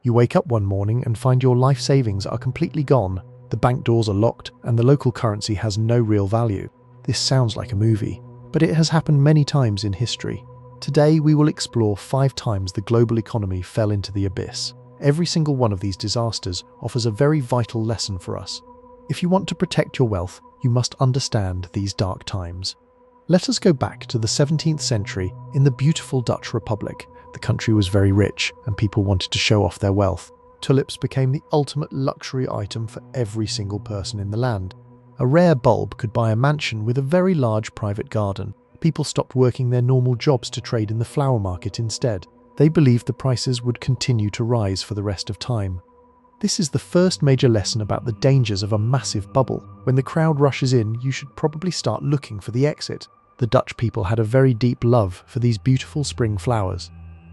You wake up one morning and find your life savings are completely gone, the bank doors are locked, and the local currency has no real value. This sounds like a movie, but it has happened many times in history. Today we will explore 5 times the global economy fell into the abyss. Every single one of these disasters offers a very vital lesson for us. If you want to protect your wealth, you must understand these dark times. Let us go back to the 17th century in the beautiful Dutch Republic. The country was very rich and people wanted to show off their wealth. Tulips became the ultimate luxury item for every single person in the land. A rare bulb could buy a mansion with a very large private garden. People stopped working their normal jobs to trade in the flower market instead. They believed the prices would continue to rise for the rest of time. This is the first major lesson about the dangers of a massive bubble. When the crowd rushes in, you should probably start looking for the exit. The Dutch people had a very deep love for these beautiful spring flowers.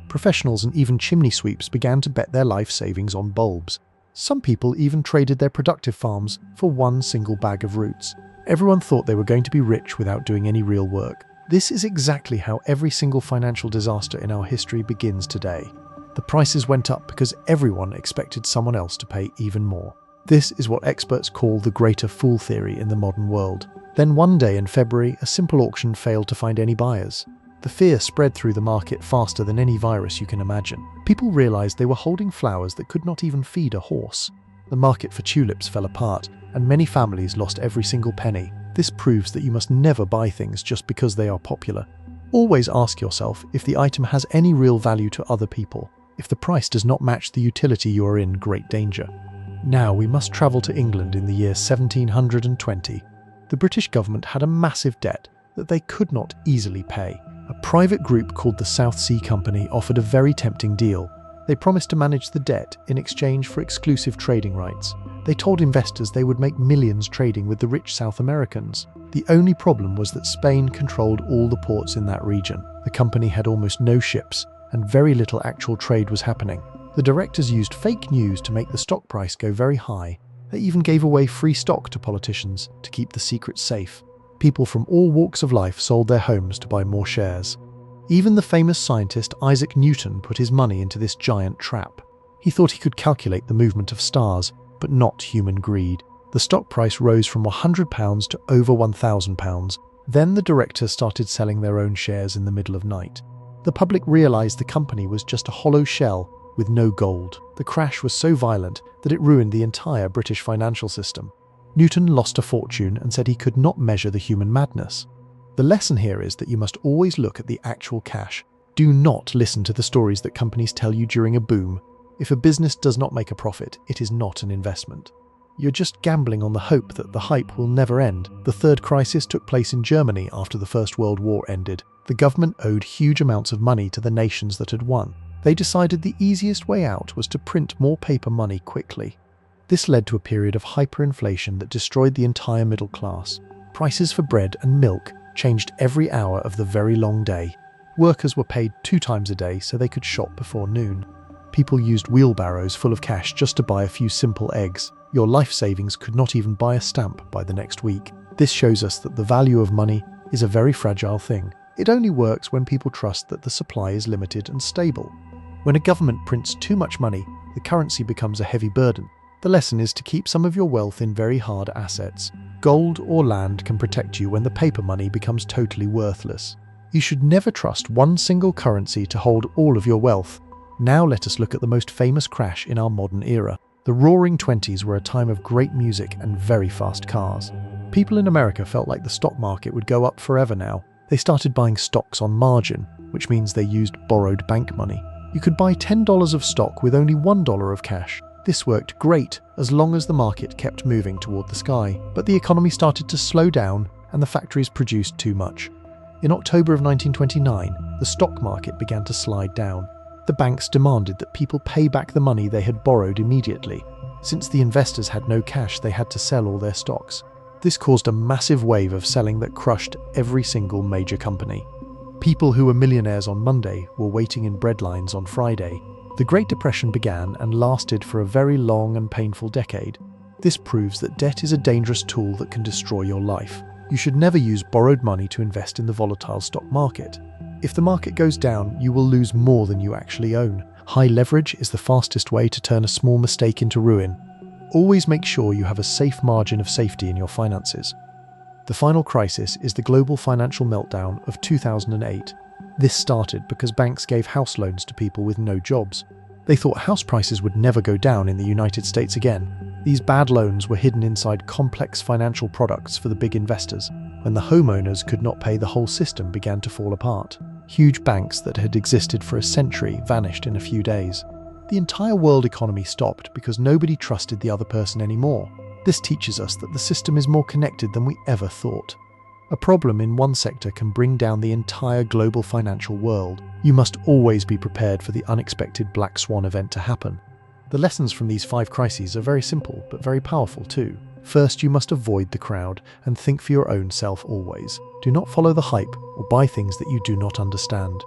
Professionals and even chimney sweeps began to bet their life savings on bulbs. Some people even traded their productive farms for one single bag of roots. Everyone thought they were going to be rich without doing any real work. This is exactly how every single financial disaster in our history begins today. The prices went up because everyone expected someone else to pay even more. This is what experts call the greater fool theory in the modern world. Then one day in February, a simple auction failed to find any buyers. The fear spread through the market faster than any virus you can imagine. People realized they were holding flowers that could not even feed a horse. The market for tulips fell apart, and many families lost every single penny. This proves that you must never buy things just because they are popular. Always ask yourself if the item has any real value to other people. If the price does not match the utility, you are in great danger. Now we must travel to England in the year 1720. The British government had a massive debt that they could not easily pay. A private group called the South Sea Company offered a very tempting deal. They promised to manage the debt in exchange for exclusive trading rights. They told investors they would make millions trading with the rich South Americans. The only problem was that Spain controlled all the ports in that region. The company had almost no ships, and very little actual trade was happening. The directors used fake news to make the stock price go very high. They even gave away free stock to politicians to keep the secret safe. People from all walks of life sold their homes to buy more shares. Even the famous scientist Isaac Newton put his money into this giant trap. He thought he could calculate the movement of stars, but not human greed. The stock price rose from £100 to over £1,000. Then the directors started selling their own shares in the middle of night. The public realized the company was just a hollow shell with no gold. The crash was so violent that it ruined the entire British financial system. Newton lost a fortune and said he could not measure the human madness. The lesson here is that you must always look at the actual cash. Do not listen to the stories that companies tell you during a boom. If a business does not make a profit, it is not an investment. You're just gambling on the hope that the hype will never end. The third crisis took place in Germany after the First World War ended. The government owed huge amounts of money to the nations that had won. They decided the easiest way out was to print more paper money quickly. This led to a period of hyperinflation that destroyed the entire middle class. Prices for bread and milk changed every hour of the very long day. Workers were paid 2 times a day so they could shop before noon. People used wheelbarrows full of cash just to buy a few simple eggs. Your life savings could not even buy a stamp by the next week. This shows us that the value of money is a very fragile thing. It only works when people trust that the supply is limited and stable. When a government prints too much money, the currency becomes a heavy burden. The lesson is to keep some of your wealth in very hard assets. Gold or land can protect you when the paper money becomes totally worthless. You should never trust one single currency to hold all of your wealth. Now let us look at the most famous crash in our modern era. The Roaring Twenties were a time of great music and very fast cars. People in America felt like the stock market would go up forever now. They started buying stocks on margin, which means they used borrowed bank money. You could buy $10 of stock with only $1 of cash. This worked great as long as the market kept moving toward the sky, but the economy started to slow down and the factories produced too much. In October of 1929, the stock market began to slide down. The banks demanded that people pay back the money they had borrowed immediately. Since the investors had no cash, they had to sell all their stocks. This caused a massive wave of selling that crushed every single major company. People who were millionaires on Monday were waiting in bread lines on Friday. The Great Depression began and lasted for a very long and painful decade. This proves that debt is a dangerous tool that can destroy your life. You should never use borrowed money to invest in the volatile stock market. If the market goes down, you will lose more than you actually own. High leverage is the fastest way to turn a small mistake into ruin. Always make sure you have a safe margin of safety in your finances. The final crisis is the Global Financial Meltdown of 2008. This started because banks gave house loans to people with no jobs. They thought house prices would never go down in the United States again. These bad loans were hidden inside complex financial products for the big investors. When the homeowners could not pay, the whole system began to fall apart. Huge banks that had existed for a century vanished in a few days. The entire world economy stopped because nobody trusted the other person anymore. This teaches us that the system is more connected than we ever thought. A problem in one sector can bring down the entire global financial world. You must always be prepared for the unexpected black swan event to happen. The lessons from these 5 crises are very simple, but very powerful too. First, you must avoid the crowd and think for your own self always. Do not follow the hype or buy things that you do not understand.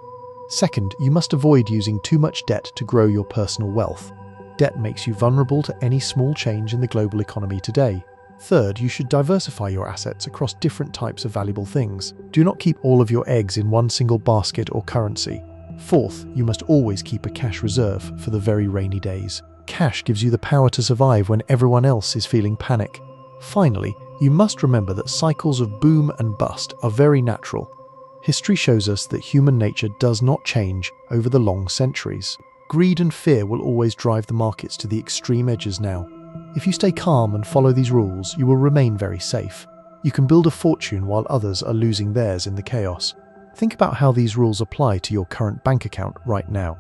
Second, you must avoid using too much debt to grow your personal wealth. Debt makes you vulnerable to any small change in the global economy today. Third, you should diversify your assets across different types of valuable things. Do not keep all of your eggs in one single basket or currency. Fourth, you must always keep a cash reserve for the very rainy days. Cash gives you the power to survive when everyone else is feeling panic. Finally, you must remember that cycles of boom and bust are very natural. History shows us that human nature does not change over the long centuries. Greed and fear will always drive the markets to the extreme edges now. If you stay calm and follow these rules, you will remain very safe. You can build a fortune while others are losing theirs in the chaos. Think about how these rules apply to your current bank account right now.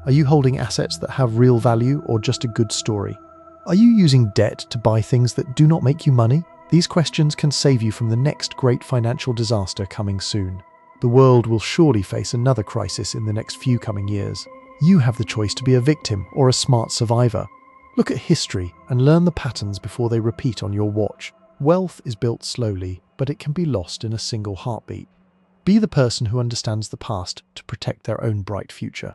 Are you holding assets that have real value or just a good story? Are you using debt to buy things that do not make you money? These questions can save you from the next great financial disaster coming soon. The world will surely face another crisis in the next few coming years. You have the choice to be a victim or a smart survivor. Look at history and learn the patterns before they repeat on your watch. Wealth is built slowly, but it can be lost in a single heartbeat. Be the person who understands the past to protect their own bright future.